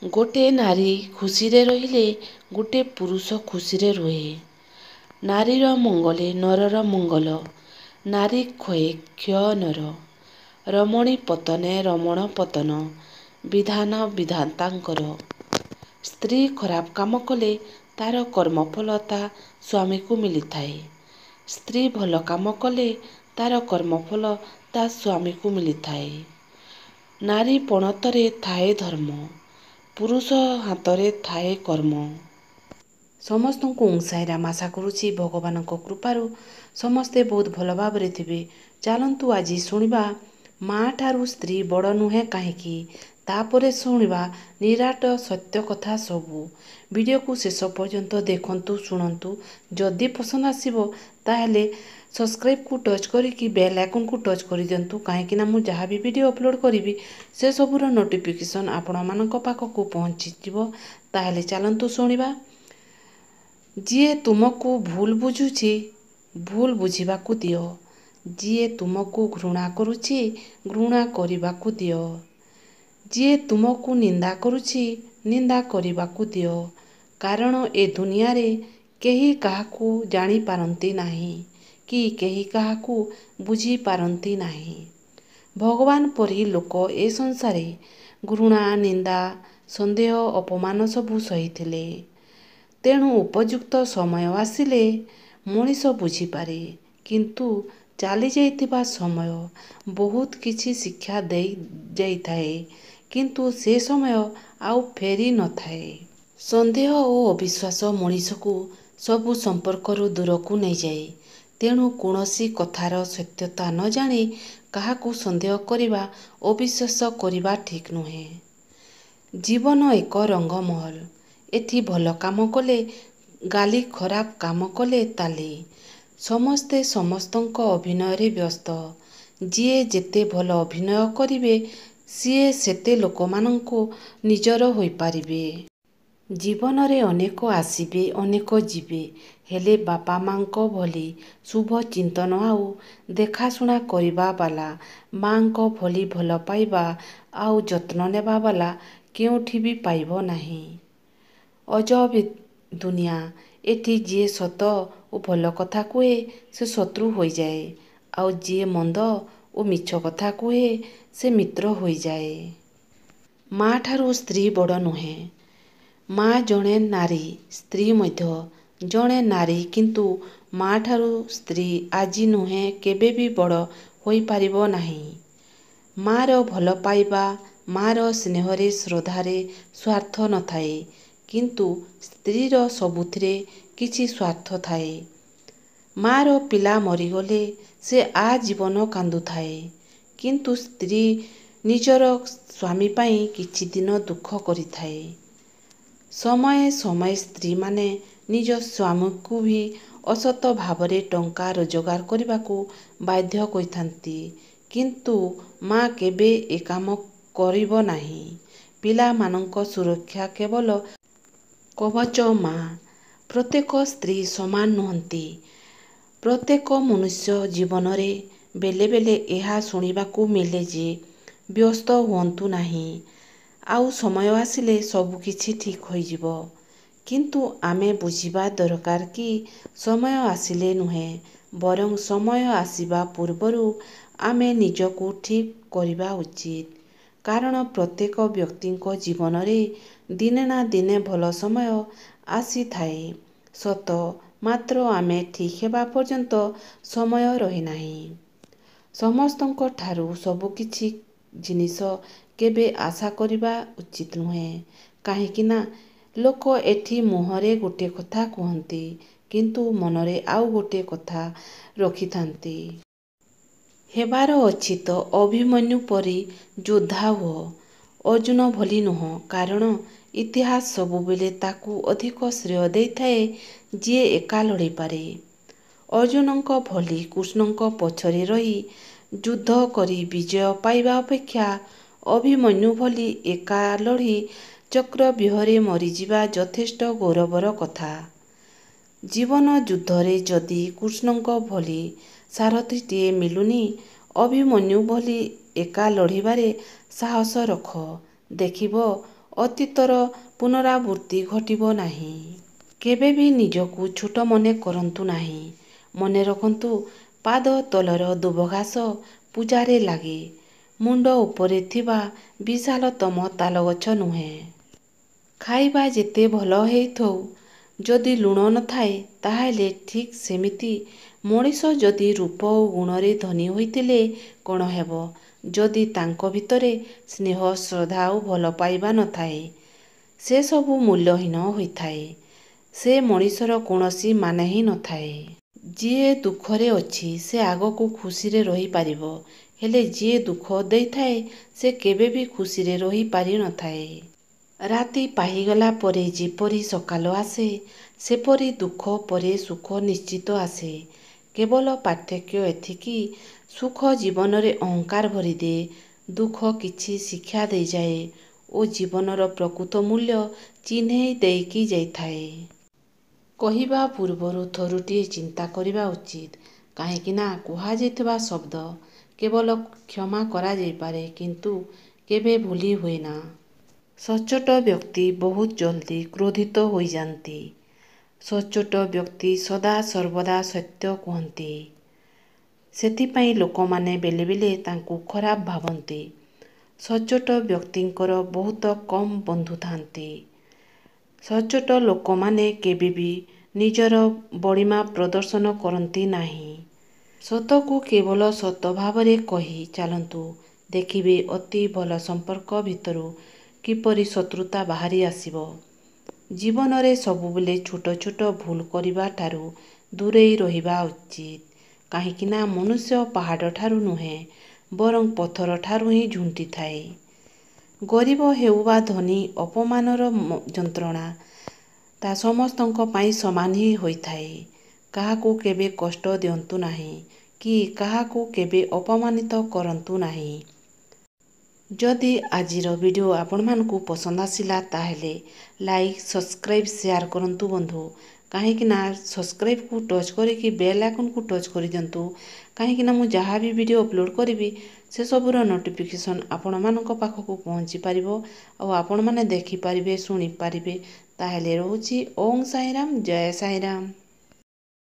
ଗୋଟିଏ ନାରୀ ଖୁସିରେ ରହିଲେ ଗୋଟିଏ ପୁରୁଷ ଖୁସିରେ ରୁହେ। ନାରୀର ମଙ୍ଗଲେ ନରର ମଙ୍ଗଳ। ନାରୀ କ୍ଷୟେ କ୍ଷୟ ନର। ରମଣୀ ପତନେ ରମଣ ପତନ। ବିଧାନ ବିଧାତାଙ୍କର। ସ୍ତ୍ରୀ ଖରାପ କାମ କଲେ ତାର କର୍ମଫଳ ତା ସ୍ୱାମୀକୁ ମିଳିଥାଏ। ସ୍ତ୍ରୀ ଭଲ କାମ କଲେ ତାର କର୍ମଫଳ ତା ସ୍ୱାମୀକୁ ମିଳିଥାଏ। ନାରୀ ପଣତରେ ଥାଏ ଧର୍ମ। ପୁରୁଷ ହାତରେ ଥାଏ କର୍ମ। ସମସ୍ତଙ୍କୁ ସାଇରାମ ଆଶା କରୁଛି ଭଗବାନଙ୍କ କୃପାରୁ ସମସ୍ତେ ବହୁତ ଭଲ ଭାବରେ ଥିବେ। ଚାଲନ୍ତୁ ଆଜି ଶୁଣିବା ମା' ଠାରୁ ସ୍ତ୍ରୀ ବଡ଼ ନୁହେଁ କାହିଁକି? ତାପରେ ଶୁଣିବା ନିରାଟ ସତ୍ୟ କଥା ସବୁ। ଭିଡ଼ିଓକୁ ଶେଷ ପର୍ଯ୍ୟନ୍ତ ଦେଖନ୍ତୁ ଶୁଣନ୍ତୁ। ଯଦି ପସନ୍ଦ ଆସିବ ତାହେଲେ ସବସ୍କ୍ରାଇବକୁ ଟଚ୍ କରିକି ବେଲ୍ ଆଇକନକୁ ଟଚ୍ କରିଦିଅନ୍ତୁ କାହିଁକିନା ମୁଁ ଯାହା ବି ଭିଡ଼ିଓ ଅପଲୋଡ଼ କରିବି ସେସବୁର ନୋଟିଫିକେସନ୍ ଆପଣମାନଙ୍କ ପାଖକୁ ପହଞ୍ଚିଯିବ। ତାହେଲେ ଚାଲନ୍ତୁ ଶୁଣିବା। ଯିଏ ତୁମକୁ ଭୁଲ ବୁଝୁଛି ଭୁଲ ବୁଝିବାକୁ ଦିଅ। ଯିଏ ତୁମକୁ ଘୃଣା କରୁଛି ଘୃଣା କରିବାକୁ ଦିଅ। ଯିଏ ତୁମକୁ ନିନ୍ଦା କରୁଛି ନିନ୍ଦା କରିବାକୁ ଦିଅ। କାରଣ ଏ ଦୁନିଆରେ କେହି କାହାକୁ ଜାଣିପାରନ୍ତି ନାହିଁ କି କେହି କାହାକୁ ବୁଝିପାରନ୍ତି ନାହିଁ। ଭଗବାନ ପରି ଲୋକ ଏ ସଂସାରେ ଘୃଣା ନିନ୍ଦା ସନ୍ଦେହ ଅପମାନ ସବୁ ସହିଥିଲେ। ତେଣୁ ଉପଯୁକ୍ତ ସମୟ ଆସିଲେ ମଣିଷ ବୁଝିପାରେ। କିନ୍ତୁ ଚାଲିଯାଇଥିବା ସମୟ ବହୁତ କିଛି ଶିକ୍ଷା ଦେଇ ଯାଇଥାଏ କିନ୍ତୁ ସେ ସମୟ ଆଉ ଫେରି ନଥାଏ। ସନ୍ଦେହ ଓ ଅବିଶ୍ୱାସ ମଣିଷକୁ ସବୁ ସମ୍ପର୍କରୁ ଦୂରକୁ ନେଇଯାଏ। ତେଣୁ କୌଣସି କଥାର ସତ୍ୟତା ନ ଜାଣି କାହାକୁ ସନ୍ଦେହ କରିବା ଅବିଶ୍ୱାସ କରିବା ଠିକ୍ ନୁହେଁ। ଜୀବନ ଏକ ରଙ୍ଗମହଲ। ଏଠି ଭଲ କାମ କଲେ ଗାଲି ଖରାପ କାମ କଲେ ତାଲି। ସମସ୍ତେ ସମସ୍ତଙ୍କ ଅଭିନୟରେ ବ୍ୟସ୍ତ। ଯିଏ ଯେତେ ଭଲ ଅଭିନୟ କରିବେ ସିଏ ସେତେ ଲୋକମାନଙ୍କୁ ନିଜର ହୋଇପାରିବେ। ଜୀବନରେ ଅନେକ ଆସିବେ ଅନେକ ଯିବେ ହେଲେ ବାପା ମା'ଙ୍କ ଭଳି ଶୁଭ ଚିନ୍ତନ ଆଉ ଦେଖାଶୁଣା କରିବା ବାଲା ମା'ଙ୍କ ଭଳି ଭଲ ପାଇବା ଆଉ ଯତ୍ନ ନେବା ବାଲା କେଉଁଠି ବି ପାଇବ ନାହିଁ। ଅଜବ ଦୁନିଆ। ଏଠି ଯିଏ ସତ ଓ ଭଲ କଥା କୁହେ ସେ ଶତ୍ରୁ ହୋଇଯାଏ ଆଉ ଯିଏ ମନ୍ଦ ଓ ମିଛ କଥା କୁହେ ସେ ମିତ୍ର ହୋଇଯାଏ। ମା' ଠାରୁ ସ୍ତ୍ରୀ ବଡ଼ ନୁହେଁ। ମା' ଜଣେ ନାରୀ ସ୍ତ୍ରୀ ମଧ୍ୟ ଜଣେ ନାରୀ କିନ୍ତୁ ମା' ଠାରୁ ସ୍ତ୍ରୀ ଆଜି ନୁହେଁ କେବେ ବି ବଡ଼ ହୋଇପାରିବ ନାହିଁ। ମା'ର ଭଲ ପାଇବା ମା'ର ସ୍ନେହରେ ଶ୍ରଦ୍ଧାରେ ସ୍ୱାର୍ଥ ନଥାଏ କିନ୍ତୁ ସ୍ତ୍ରୀର ସବୁଥିରେ କିଛି ସ୍ୱାର୍ଥ ଥାଏ। ମା'ର ପିଲା ମରିଗଲେ ସେ ଆଜୀବନ କାନ୍ଦୁଥାଏ କିନ୍ତୁ ସ୍ତ୍ରୀ ନିଜର ସ୍ୱାମୀ ପାଇଁ କିଛି ଦିନ ଦୁଃଖ କରିଥାଏ। ସମୟେ ସମୟେ ସ୍ତ୍ରୀମାନେ ନିଜ ସ୍ୱାମୀକୁ ବି ଅସତ ଭାବରେ ଟଙ୍କା ରୋଜଗାର କରିବାକୁ ବାଧ୍ୟ କରିଥାନ୍ତି କିନ୍ତୁ ମା' କେବେ ଏ କାମ କରିବ ନାହିଁ। ପିଲାମାନଙ୍କ ସୁରକ୍ଷା କେବଳ କବଚ ମା'। ପ୍ରତ୍ୟେକ ସ୍ତ୍ରୀ ସମାନ ନୁହନ୍ତି। ପ୍ରତ୍ୟେକ ମନୁଷ୍ୟ ଜୀବନରେ ବେଳେ ବେଳେ ଏହା ଶୁଣିବାକୁ ମିଳେ ଯେ ବ୍ୟସ୍ତ ହୁଅନ୍ତୁ ନାହିଁ ଆଉ ସମୟ ଆସିଲେ ସବୁକିଛି ଠିକ୍ ହୋଇଯିବ। କିନ୍ତୁ ଆମେ ବୁଝିବା ଦରକାର କି ସମୟ ଆସିଲେ ନୁହେଁ ବରଂ ସମୟ ଆସିବା ପୂର୍ବରୁ ଆମେ ନିଜକୁ ଠିକ୍ କରିବା ଉଚିତ। କାରଣ ପ୍ରତ୍ୟେକ ବ୍ୟକ୍ତିଙ୍କ ଜୀବନରେ ଦିନେ ନା ଦିନେ ଭଲ ସମୟ ଆସିଥାଏ ସତ ମାତ୍ର ଆମେ ଠିକ୍ ହେବା ପର୍ଯ୍ୟନ୍ତ ସମୟ ରହେନାହିଁ। ସମସ୍ତଙ୍କ ଠାରୁ ସବୁକିଛି ଜିନିଷ କେବେ ଆଶା କରିବା ଉଚିତ ନୁହେଁ। କାହିଁକିନା ଲୋକ ଏଠି ମୁହଁରେ ଗୋଟିଏ କଥା କୁହନ୍ତି କିନ୍ତୁ ମନରେ ଆଉ ଗୋଟିଏ କଥା ରଖିଥାନ୍ତି। ହେବାର ଅଛି ତ ଅଭିମନ୍ୟୁ ପରି ଯୋଦ୍ଧା ହୁଅ। ଅର୍ଜୁନ ଭଳି ନୁହଁ। କାରଣ ଇତିହାସ ସବୁବେଳେ ତାକୁ ଅଧିକ ଶ୍ରେୟ ଦେଇଥାଏ ଯିଏ ଏକା ଲଢ଼ିପାରେ। ଅର୍ଜୁନଙ୍କ ଭଳି କୃଷ୍ଣଙ୍କ ପଛରେ ରହି ଯୁଦ୍ଧ କରି ବିଜୟ ପାଇବା ଅପେକ୍ଷା ଅଭିମନ୍ୟୁ ଭଳି ଏକା ଲଢ଼ି ଚକ୍ରବ୍ୟୂହରେ ମରିଯିବା ଯଥେଷ୍ଟ ଗୌରବର କଥା। ଜୀବନ ଯୁଦ୍ଧରେ ଯଦି କୃଷ୍ଣଙ୍କ ଭଳି ସାରଥୀଟିଏ ମିଳୁନି ଅଭିମନ୍ୟୁ ଭଳି ଏକା ଲଢ଼ିବାରେ ସାହସ ରଖ। ଦେଖିବ ଅତୀତର ପୁନରାବୃତ୍ତି ଘଟିବ ନାହିଁ। କେବେ ବି ନିଜକୁ ଛୋଟ ମନେ କରନ୍ତୁ ନାହିଁ। ମନେ ରଖନ୍ତୁ, ପାଦ ତଳର ଦୁବଘାସ ପୂଜାରେ ଲାଗେ, ମୁଣ୍ଡ ଉପରେ ଥିବା ବିଶାଳତମ ତାଲଗଛ ନୁହେଁ। ଖାଇବା ଯେତେ ଭଲ ହେଇଥାଉ, ଯଦି ଲୁଣ ନଥାଏ ତାହେଲେ ଠିକ୍ ସେମିତି ମଣିଷ ଯଦି ରୂପ ଓ ଗୁଣରେ ଧନୀ ହୋଇଥିଲେ କ'ଣ ହେବ, ଯଦି ତାଙ୍କ ଭିତରେ ସ୍ନେହ, ଶ୍ରଦ୍ଧା ଓ ଭଲ ପାଇବା ନଥାଏ? ସେସବୁ ମୂଲ୍ୟହୀନ ହୋଇଥାଏ। ସେ ମଣିଷର କୌଣସି ମାନେ ହିଁ ନଥାଏ। ଯିଏ ଦୁଃଖରେ ଅଛି ସେ ଆଗକୁ ଖୁସିରେ ରହିପାରିବ, ହେଲେ ଯିଏ ଦୁଃଖ ଦେଇଥାଏ ସେ କେବେ ବି ଖୁସିରେ ରହିପାରିନଥାଏ। ରାତି ପାହିଗଲା ପରେ ଯେପରି ସକାଳ ଆସେ, ସେପରି ଦୁଃଖ ପରେ ସୁଖ ନିଶ୍ଚିତ ଆସେ। କେବଳ ପାର୍ଥକ୍ୟ ଏତିକି, ସୁଖ ଜୀବନରେ ଅହଙ୍କାର ଭରିଦିଏ, ଦୁଃଖ କିଛି ଶିକ୍ଷା ଦେଇଯାଏ ଓ ଜୀବନର ପ୍ରକୃତ ମୂଲ୍ୟ ଚିହ୍ନେଇ ଦେଇକି ଯାଇଥାଏ। କହିବା ପୂର୍ବରୁ ଥରୁଟିଏ ଚିନ୍ତା କରିବା ଉଚିତ, କାହିଁକିନା କୁହାଯାଇଥିବା ଶବ୍ଦ କେବଳ କ୍ଷମା କରାଯାଇପାରେ କିନ୍ତୁ କେବେ ଭୁଲି ହୁଏନା। ସଚ୍ଚୋଟ ବ୍ୟକ୍ତି ବହୁତ ଜଲଦି କ୍ରୋଧିତ ହୋଇଯାନ୍ତି। ସଚ୍ଚୋଟ ବ୍ୟକ୍ତି ସଦାସର୍ବଦା ସତ୍ୟ କୁହନ୍ତି। ସେଥିପାଇଁ ଲୋକମାନେ ବେଳେବେଳେ ତାଙ୍କୁ ଖରାପ ଭାବନ୍ତି। ସଚ୍ଚୋଟ ବ୍ୟକ୍ତିଙ୍କର ବହୁତ କମ୍ ବନ୍ଧୁ ଥାନ୍ତି। ସଚ୍ଚୋଟ ଲୋକମାନେ କେବେ ବି ନିଜର ବଡ଼ିମା ପ୍ରଦର୍ଶନ କରନ୍ତି ନାହିଁ। ସତକୁ କେବଳ ସତ ଭାବରେ କହି ଚାଲନ୍ତୁ, ଦେଖିବେ ଅତି ଭଲ ସମ୍ପର୍କ ଭିତରୁ କିପରି ଶତ୍ରୁତା ବାହାରି ଆସିବ। ଜୀବନରେ ସବୁବେଳେ ଛୋଟ ଛୋଟ ଭୁଲ କରିବା ଠାରୁ ଦୂରେଇ ରହିବା ଉଚିତ, କାହିଁକିନା ମନୁଷ୍ୟ ପାହାଡ଼ଠାରୁ ନୁହେଁ ବରଂ ପଥରଠାରୁ ହିଁ ଝୁଣ୍ଟିଥାଏ। ଗରିବ ହେଉ ବା ଧନୀ, ଅପମାନର ଯନ୍ତ୍ରଣା ତା ସମସ୍ତଙ୍କ ପାଇଁ ସମାନ ହିଁ ହୋଇଥାଏ। କାହାକୁ କେବେ କଷ୍ଟ ଦିଅନ୍ତୁ ନାହିଁ କି କାହାକୁ କେବେ ଅପମାନିତ କରନ୍ତୁ ନାହିଁ। ଯଦି ଆଜିର ଭିଡ଼ିଓ ଆପଣମାନଙ୍କୁ ପସନ୍ଦ ଆସିଲା ତାହେଲେ ଲାଇକ୍, ସବସ୍କ୍ରାଇବ୍, ସେୟାର କରନ୍ତୁ ବନ୍ଧୁ। କାହିଁକିନା ସବସ୍କ୍ରାଇବ୍କୁ ଟଚ୍ କରିକି ବେଲ୍ ଆଇକନ୍କୁ ଟଚ୍ କରିଦିଅନ୍ତୁ, କାହିଁକିନା ମୁଁ ଯାହା ବି ଭିଡ଼ିଓ ଅପଲୋଡ଼ କରିବି ସେସବୁର ନୋଟିଫିକେସନ୍ ଆପଣମାନଙ୍କ ପାଖକୁ ପହଞ୍ଚି ପାରିବ ଆଉ ଆପଣମାନେ ଦେଖିପାରିବେ, ଶୁଣିପାରିବେ। ତାହେଲେ ରହୁଛି। ଓଁ ସାଇରାମ, ଜୟ ସାଇରାମ।